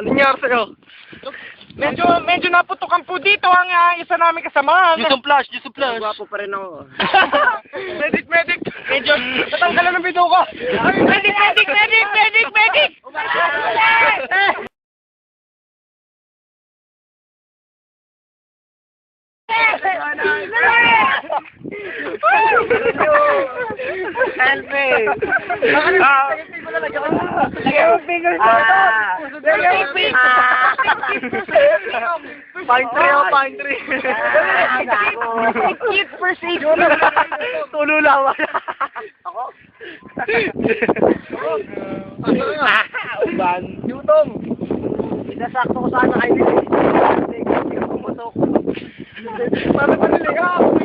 Ano nangyari sa'yo? Medyo naputukan po dito ang isa namin kasama. Use some flash, use some flash. Gwapo pa rin ako. Medic! Medyo natanggalan ng bito ko. Medic! Help me! Pine tree. Cute first aid. Tulo lang. Ban. Yutong. Sinasakto ko sana kayo. Pumusok. Paano pa niligaw?